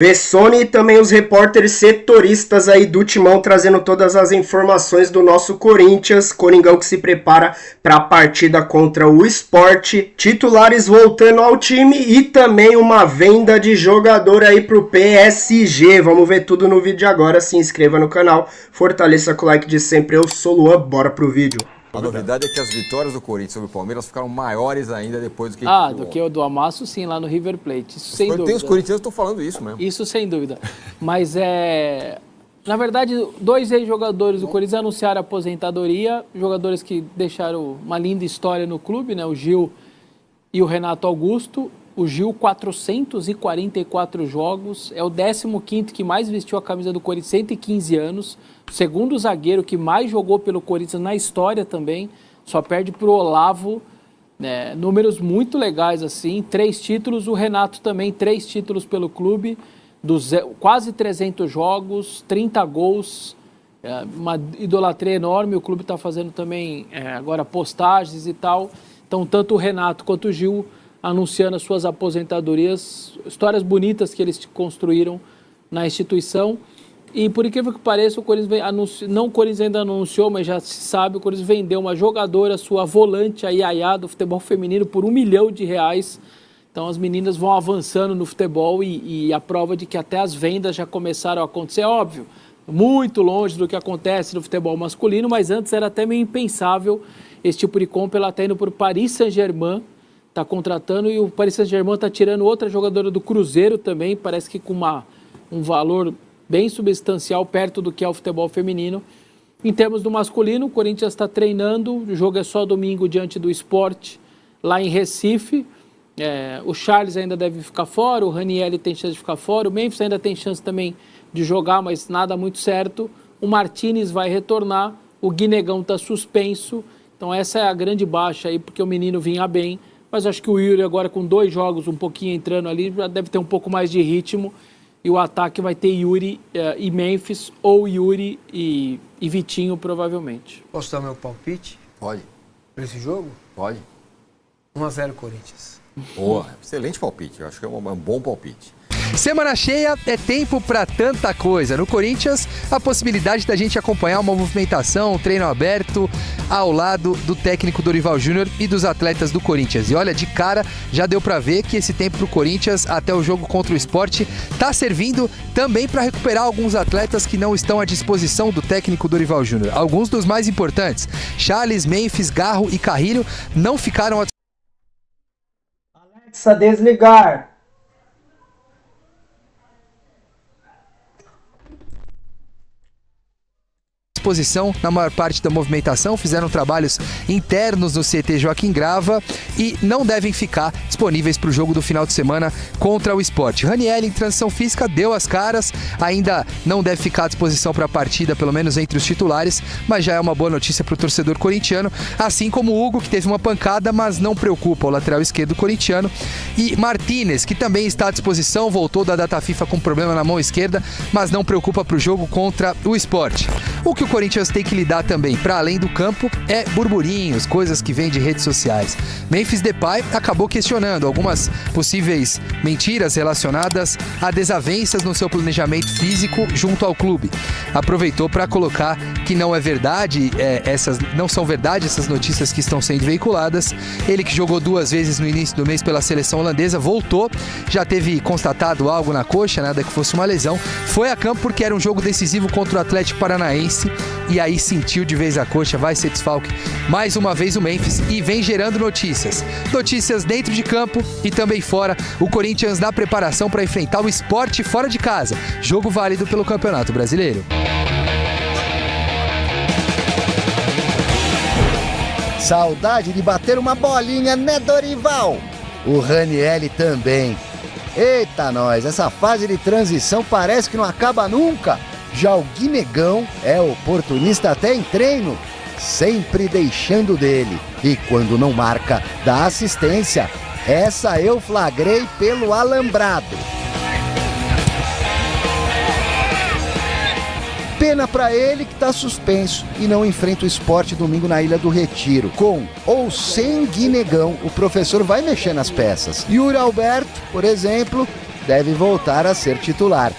Bessone e também os repórteres setoristas aí do Timão trazendo todas as informações do nosso Corinthians, Coringão que se prepara para a partida contra o Sport, titulares voltando ao time e também uma venda de jogador aí pro PSG. Vamos ver tudo no vídeo agora, se inscreva no canal, fortaleça com o like de sempre, eu sou o Luan, bora pro vídeo. A novidade é que as vitórias do Corinthians sobre o Palmeiras ficaram maiores ainda depois do que... do que o do Amasso, sim, lá no River Plate. Isso sem dúvida. Tem os corintianos que estão falando isso mesmo. Isso sem dúvida. Mas na verdade, 2 ex-jogadores do Corinthians anunciaram a aposentadoria, jogadores que deixaram uma linda história no clube, né? O Gil e o Renato Augusto. O Gil, 444 jogos, é o 15º que mais vestiu a camisa do Corinthians, 115 anos. O segundo zagueiro que mais jogou pelo Corinthians na história também, só perde para o Olavo, né? Números muito legais assim, 3 títulos. O Renato também, 3 títulos pelo clube, quase 300 jogos, 30 gols, uma idolatria enorme. O clube está fazendo também agora postagens e tal. Então, tanto o Renato quanto o Gil anunciando as suas aposentadorias, histórias bonitas que eles construíram na instituição. E por incrível que pareça, o Corinthians o Corinthians ainda anunciou, mas já se sabe, o Corinthians vendeu uma jogadora, sua volante, a Yaya, do futebol feminino, por R$1 milhão. Então as meninas vão avançando no futebol e a prova de que até as vendas já começaram a acontecer, óbvio, muito longe do que acontece no futebol masculino, mas antes era até meio impensável esse tipo de compra. Ela está indo para o Paris Saint-Germain, está contratando, e o Paris Saint-Germain está tirando outra jogadora do Cruzeiro também, parece que com um valor bem substancial, perto do que é o futebol feminino. Em termos do masculino, o Corinthians está treinando, o jogo é só domingo diante do Sport, lá em Recife. O Charles ainda deve ficar fora, o Ranieri tem chance de ficar fora, o Memphis ainda tem chance também de jogar, mas nada muito certo. O Martínez vai retornar, o Guinegão está suspenso, então essa é a grande baixa aí, porque o menino vinha bem. Mas acho que o Yuri agora com 2 jogos, um pouquinho entrando ali, já deve ter um pouco mais de ritmo. E o ataque vai ter Yuri e Memphis, ou Yuri e Vitinho, provavelmente. Posso dar meu palpite? Pode. Para esse jogo? Pode. 1-0 Corinthians. Boa, excelente palpite. Eu acho que é um bom palpite. Semana cheia é tempo para tanta coisa. No Corinthians, a possibilidade da gente acompanhar uma movimentação, um treino aberto ao lado do técnico Dorival Júnior e dos atletas do Corinthians. E olha, de cara, já deu para ver que esse tempo pro Corinthians, até o jogo contra o Sport, tá servindo também para recuperar alguns atletas que não estão à disposição do técnico Dorival Júnior. Alguns dos mais importantes, Charles, Memphis, Garro e Carrilho, não ficaram à Alexa, desligar. disposição na maior parte da movimentação, fizeram trabalhos internos no CT Joaquim Grava e não devem ficar disponíveis para o jogo do final de semana contra o Sport. Ranieri, em transição física, deu as caras, ainda não deve ficar à disposição para a partida, pelo menos entre os titulares, mas já é uma boa notícia para o torcedor corintiano, assim como o Hugo, que teve uma pancada, mas não preocupa o lateral esquerdo corintiano, e Martínez, que também está à disposição, voltou da data FIFA com problema na mão esquerda, mas não preocupa para o jogo contra o Sport. O que o Corinthians tem que lidar também, para além do campo, é burburinhos, coisas que vêm de redes sociais. Memphis Depay acabou questionando algumas possíveis mentiras relacionadas a desavenças no seu planejamento físico junto ao clube. Aproveitou para colocar que não é verdade, não são verdade essas notícias que estão sendo veiculadas. Ele, que jogou 2 vezes no início do mês pela seleção holandesa, voltou, já teve constatado algo na coxa, nada que fosse uma lesão, foi a campo porque era um jogo decisivo contra o Atlético Paranaense e aí sentiu de vez a coxa, vai ser desfalque mais uma vez o Memphis e vem gerando notícias dentro de campo e também fora. O Corinthians na preparação para enfrentar o Sport fora de casa, jogo válido pelo Campeonato Brasileiro. Saudade de bater uma bolinha, né, Dorival? O Ranieri também. Eita nós, essa fase de transição parece que não acaba nunca. Já o Guinegão é oportunista até em treino, sempre deixando dele. E quando não marca, dá assistência. Essa eu flagrei pelo alambrado. Pena pra ele que tá suspenso e não enfrenta o Sport domingo na Ilha do Retiro. Com ou sem Guinegão, o professor vai mexer nas peças. Yuri Alberto, por exemplo, deve voltar a ser titular.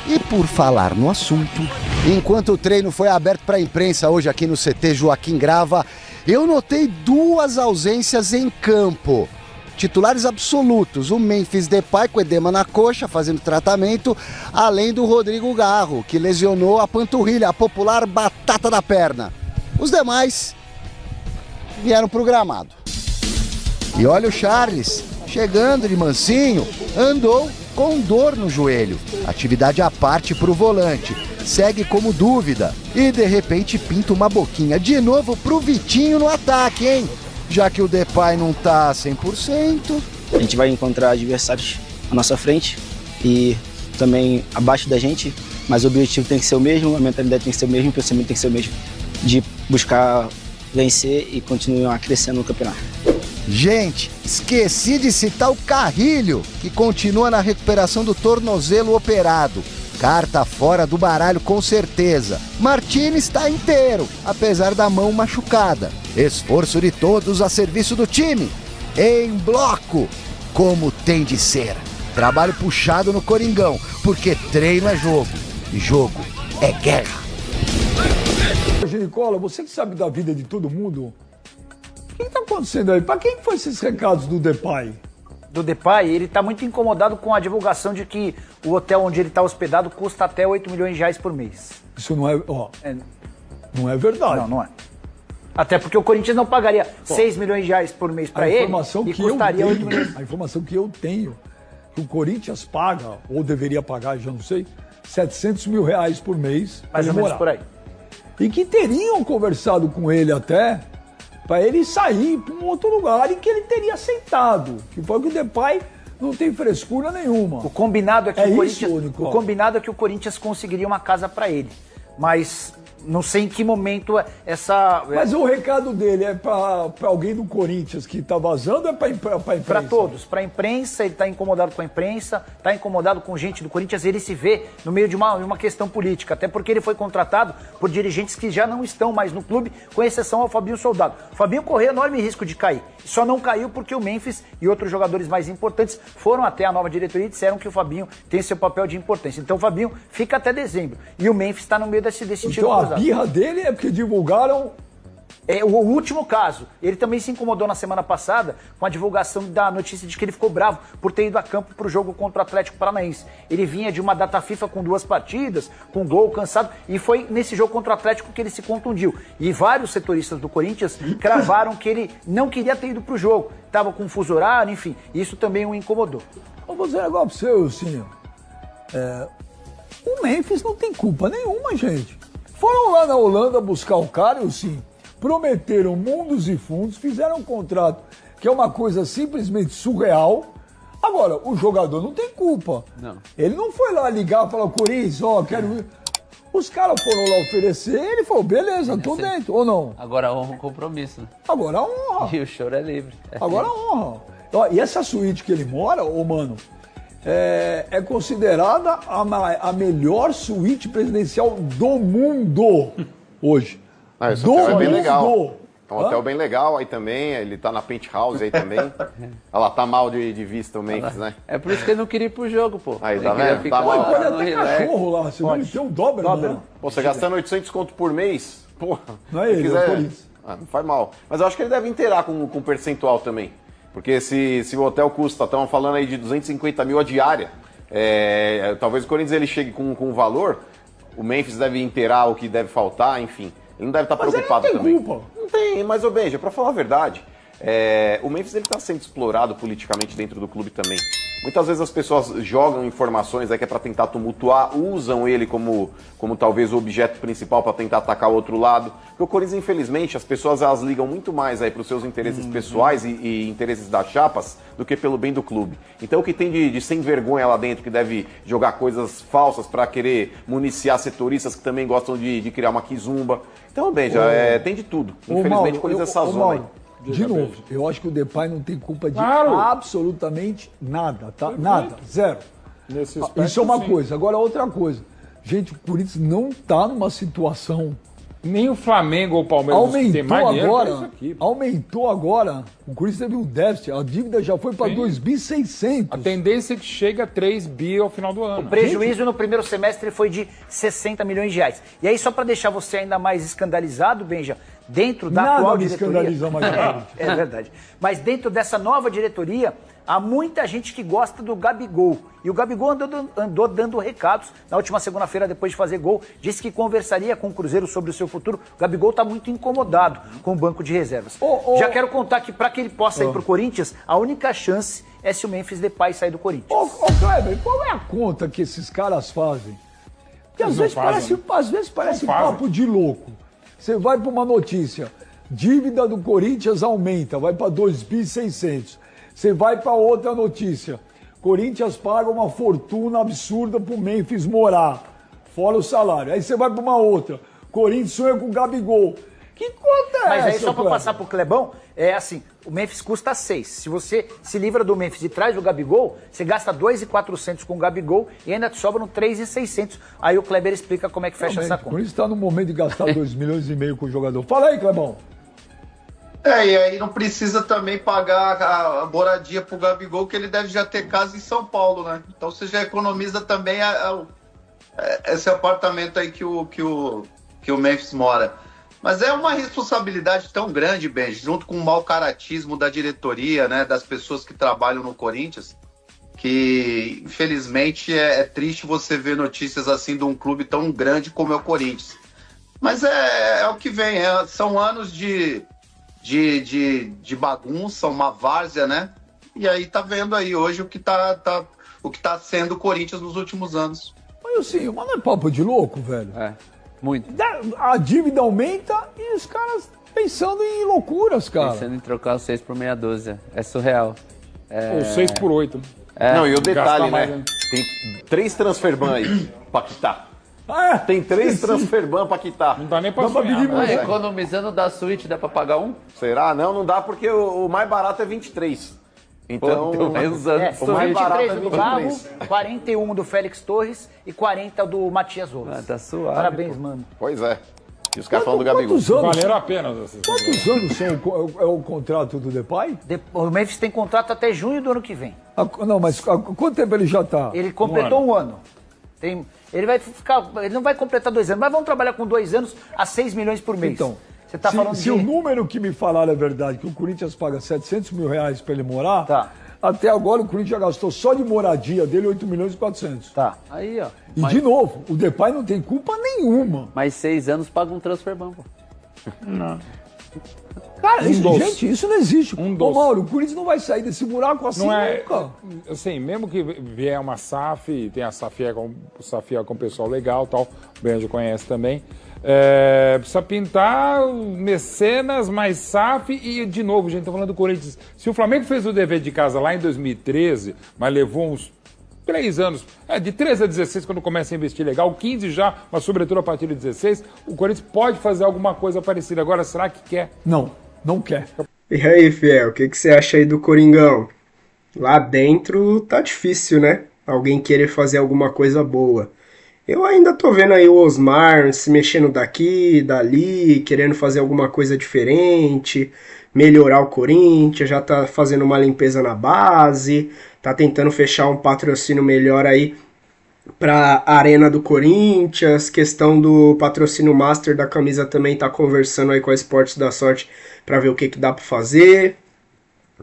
E por falar no assunto, enquanto o treino foi aberto para a imprensa hoje aqui no CT Joaquim Grava, eu notei 2 ausências em campo. Titulares absolutos, o Memphis Depay com edema na coxa, fazendo tratamento, além do Rodrigo Garro, que lesionou a panturrilha, a popular batata da perna. Os demais vieram pro gramado. E olha o Charles, chegando de mansinho, andou com dor no joelho. Atividade à parte pro volante. Segue como dúvida. E de repente pinta uma boquinha de novo pro Vitinho no ataque, hein? Já que o Depay não tá 100%. A gente vai encontrar adversários à nossa frente e também abaixo da gente, mas o objetivo tem que ser o mesmo, a mentalidade tem que ser o mesmo, o pensamento tem que ser o mesmo, de buscar vencer e continuar crescendo no campeonato. Gente, esqueci de citar o Carrilho, que continua na recuperação do tornozelo operado. Carta fora do baralho com certeza. Martínez está inteiro, apesar da mão machucada. Esforço de todos a serviço do time. Em bloco, como tem de ser. Trabalho puxado no Coringão, porque treino é jogo. E jogo é guerra. Nicola, você que sabe da vida de todo mundo, o que está acontecendo aí? Para quem foi esses recados do Depay? Do Depay, ele está muito incomodado com a divulgação de que o hotel onde ele está hospedado custa até 8 milhões de reais por mês. Isso não é, não é verdade. Não é. Até porque o Corinthians não pagaria 6 milhões de reais por mês para ele e custaria 8 milhões. A informação que eu tenho, que o Corinthians paga, ou deveria pagar, já não sei, 700 mil reais por mês. Mais ou menos por aí. E que teriam conversado com ele até para ele sair para um outro lugar e que ele teria aceitado. Que foi que o Depay não tem frescura nenhuma. O combinado é que o combinado é que o Corinthians conseguiria uma casa para ele. Mas não sei em que momento essa... Mas o recado dele é para alguém do Corinthians que está vazando ou é para a imprensa? Para todos. Para a imprensa, ele está incomodado com a imprensa, está incomodado com gente do Corinthians. Ele se vê no meio de uma questão política, até porque ele foi contratado por dirigentes que já não estão mais no clube, com exceção ao Fabinho Soldado. O Fabinho correu enorme risco de cair. Só não caiu porque o Memphis e outros jogadores mais importantes foram até a nova diretoria e disseram que o Fabinho tem seu papel de importância. Então o Fabinho fica até dezembro. E o Memphis está no meio desse tiro cruzado. A birra dele é porque divulgaram... É o último caso. Ele também se incomodou na semana passada com a divulgação da notícia de que ele ficou bravo por ter ido a campo para o jogo contra o Atlético Paranaense. Ele vinha de uma data FIFA com 2 partidas, com gol, cansado, e foi nesse jogo contra o Atlético que ele se contundiu. E vários setoristas do Corinthians cravaram que ele não queria ter ido para o jogo. Estava com fuso horário, enfim. Isso também o incomodou. Vou dizer um negócio para você, Ursinho. O Memphis não tem culpa nenhuma, gente. Foram lá na Holanda buscar o cara, Ursinho. Prometeram mundos e fundos, fizeram um contrato que é uma coisa simplesmente surreal. Agora, o jogador não tem culpa. Não. Ele não foi lá ligar e falar, Corinthians, quero ir. Os caras foram lá oferecer, ele falou, beleza, tô dentro, ou não? Agora honra o compromisso. Agora honra. E o choro é livre. Agora honra. E essa suíte que ele mora, mano, é considerada a melhor suíte presidencial do mundo hoje. Esse hotel é bem legal. É um hotel bem legal aí também, ele tá na penthouse aí também. Ela tá mal de vista o Memphis, né? É por isso que ele não queria ir pro jogo, pô. Aí, tá vendo? Tá mal. Pode até cachorro lá, você não tem um Doberman. Pô, você gastando 800 conto por mês, porra. Não é ele, quiser, é por isso. Não faz mal. Mas eu acho que ele deve inteirar com percentual também. Porque se o hotel custa, estamos falando aí de 250 mil a diária, talvez o Corinthians ele chegue com um valor, o Memphis deve inteirar o que deve faltar, enfim. Ele não deve estar preocupado também. Culpa. Não tem, mas ô Benja, pra falar a verdade, o Memphis ele tá sendo explorado politicamente dentro do clube também. Muitas vezes as pessoas jogam informações aí que é para tentar tumultuar, usam ele como talvez o objeto principal para tentar atacar o outro lado. Porque o Corinthians, infelizmente, as pessoas elas ligam muito mais aí para os seus interesses pessoais e interesses das chapas do que pelo bem do clube. Então o que tem de sem vergonha lá dentro, que deve jogar coisas falsas para querer municiar setoristas que também gostam de criar uma quizumba. Então, Benja, tem de tudo. Infelizmente, o Corinthians é essa zona aí. De novo, eu acho que o Depay não tem culpa de absolutamente nada, tá? Nada, zero. Nesse aspecto, isso é uma sim. coisa. Agora, outra coisa. Gente, o Corinthians não tá numa situação Nem o Flamengo ou o Palmeiras que tem mais dinheiro agora, é isso aqui. aumentou agora. O Corinthians teve um déficit, a dívida já foi para 2.600. A tendência é que chegue a 3 bi ao final do ano. O prejuízo no primeiro semestre foi de 60 milhões de reais. E aí, só para deixar você ainda mais escandalizado, Benja, dentro da Nada atual me diretoria... escandaliza mais. É verdade. Mas dentro dessa nova diretoria, há muita gente que gosta do Gabigol. E o Gabigol andou dando recados na última segunda-feira, depois de fazer gol. Disse que conversaria com o Cruzeiro sobre o seu futuro. O Gabigol está muito incomodado com o banco de reservas. Já quero contar que para que ele possa ir para o Corinthians, a única chance é se o Memphis Depay sair do Corinthians. Ô, Kleber, qual é a conta que esses caras fazem? Porque às vezes parece papo de louco. Você vai para uma notícia, dívida do Corinthians aumenta, vai para 2.600. Você vai para outra notícia, Corinthians paga uma fortuna absurda pro Memphis morar, fora o salário. Aí você vai para uma outra, Corinthians sonha com o Gabigol. Que conta é essa? Mas aí, só para Kleber? passar pro Clebão, é assim, o Memphis custa 6. Se você se livra do Memphis e traz o Gabigol, você gasta 2.400 com o Gabigol e ainda te sobram 3.600. Aí o Kleber explica como é que fecha essa O conta. Corinthians está no momento de gastar 2,5 milhões com o jogador. Fala aí, Clebão. E aí não precisa também pagar a moradia pro Gabigol, que ele deve já ter casa em São Paulo, né? Então você já economiza também esse apartamento aí que o Memphis mora. Mas é uma responsabilidade tão grande, Benji, junto com o mau caratismo da diretoria, né, das pessoas que trabalham no Corinthians, que infelizmente é triste você ver notícias assim de um clube tão grande como é o Corinthians. Mas é o que vem, são anos de bagunça, uma várzea, né? E aí tá vendo aí hoje o que tá sendo o Corinthians nos últimos anos. Mas assim, mas não é papo de louco, velho? É, muito. A dívida aumenta e os caras pensando em loucuras, cara. Pensando em trocar o 6 por meia dúzia. É surreal. Ou 6 por 8. Não, e o detalhe, Gastar mais, né? Tem 3 transferban aí pra quitar. Tem 3 transferban pra quitar. Não dá nem pra sonhar. Economizando da suíte, dá pra pagar um? Será? Não dá porque o mais barato é 23. Então, Pô, mais anos. o mais barato é 23 do Gabo, 23. 41 do Félix Torres e 40 do Matias Rojas. Tá suave. Parabéns, mano. Pois é. E os caras falando do Gabigol. Quantos anos? Valeram a pena. Quantos anos é o contrato do Depay? O Memphis tem contrato até junho do ano que vem. Não, mas há quanto tempo ele já tá? Ele completou um ano. Ele não vai completar 2 anos, mas vamos trabalhar com 2 anos a 6 milhões por mês. Então, você tá falando se o número que me falaram é verdade, que o Corinthians paga 700 mil reais pra ele morar, Tá. até agora o Corinthians já gastou só de moradia dele 8 milhões e 400. Tá. Aí, ó. E de novo, o Depay não tem culpa nenhuma. Mais 6 anos paga um transferban, pô. Cara, gente, isso não existe. Ô, doce. Mauro, o Corinthians não vai sair desse buraco assim Não é, nunca. assim, mesmo que vier uma SAF, tem a SAF com o pessoal legal, tal, o Benji conhece também, precisa pintar mecenas, mais SAF e, de novo, gente, tá falando do Corinthians. Se o Flamengo fez o dever de casa lá em 2013, mas levou uns 3 anos, de 13 a 16, quando começa a investir legal, 15 já, mas sobretudo a partir de 16, o Corinthians pode fazer alguma coisa parecida. Agora, será que quer? Não quer. E aí, Fiel, o que você acha aí do Coringão? Lá dentro tá difícil, né? Alguém querer fazer alguma coisa boa. Eu ainda tô vendo aí o Osmar se mexendo daqui, dali, querendo fazer alguma coisa diferente, melhorar o Corinthians, já tá fazendo uma limpeza na base, tá tentando fechar um patrocínio melhor aí para a Arena do Corinthians, questão do patrocínio Master da camisa também tá conversando aí com a Esportes da Sorte para ver o que dá para fazer.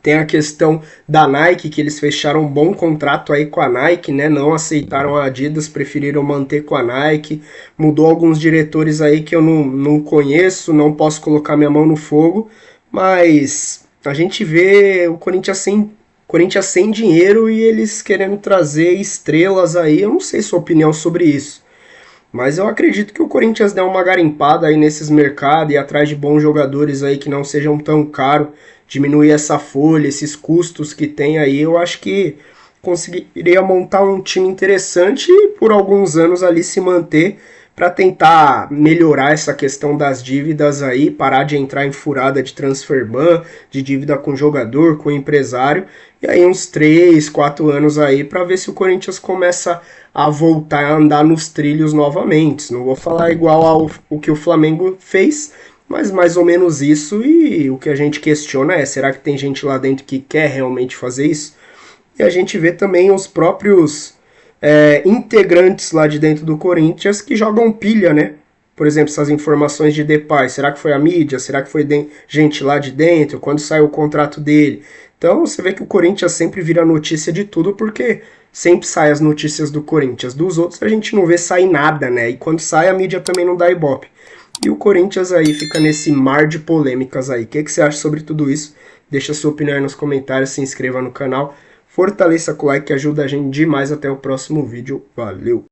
Tem a questão da Nike, que eles fecharam um bom contrato aí com a Nike, né? Não aceitaram a Adidas, preferiram manter com a Nike. Mudou alguns diretores aí que eu não conheço, não posso colocar minha mão no fogo, mas a gente vê o Corinthians sem dinheiro e eles querendo trazer estrelas aí. Eu não sei sua opinião sobre isso, mas eu acredito que o Corinthians dê uma garimpada aí nesses mercados e atrás de bons jogadores aí que não sejam tão caros, diminuir essa folha, esses custos que tem aí. Eu acho que conseguiria montar um time interessante e por alguns anos ali se manter para tentar melhorar essa questão das dívidas aí, parar de entrar em furada de transfer ban, de dívida com jogador, com empresário, e aí uns 3, 4 anos aí para ver se o Corinthians começa a voltar a andar nos trilhos novamente. Não vou falar igual ao que o Flamengo fez, mas mais ou menos isso, e o que a gente questiona é, será que tem gente lá dentro que quer realmente fazer isso? E a gente vê também os próprios integrantes lá de dentro do Corinthians que jogam pilha, né? Por exemplo, essas informações de Depay, será que foi a mídia? Será que foi gente lá de dentro? Quando saiu o contrato dele? Então você vê que o Corinthians sempre vira notícia de tudo, porque sempre sai as notícias do Corinthians. Dos outros a gente não vê sair nada, né? E quando sai a mídia também não dá ibope. E o Corinthians aí fica nesse mar de polêmicas aí. O que você acha sobre tudo isso? Deixa sua opinião aí nos comentários, se inscreva no canal. Fortaleça com o like que ajuda a gente demais. Até o próximo vídeo. Valeu!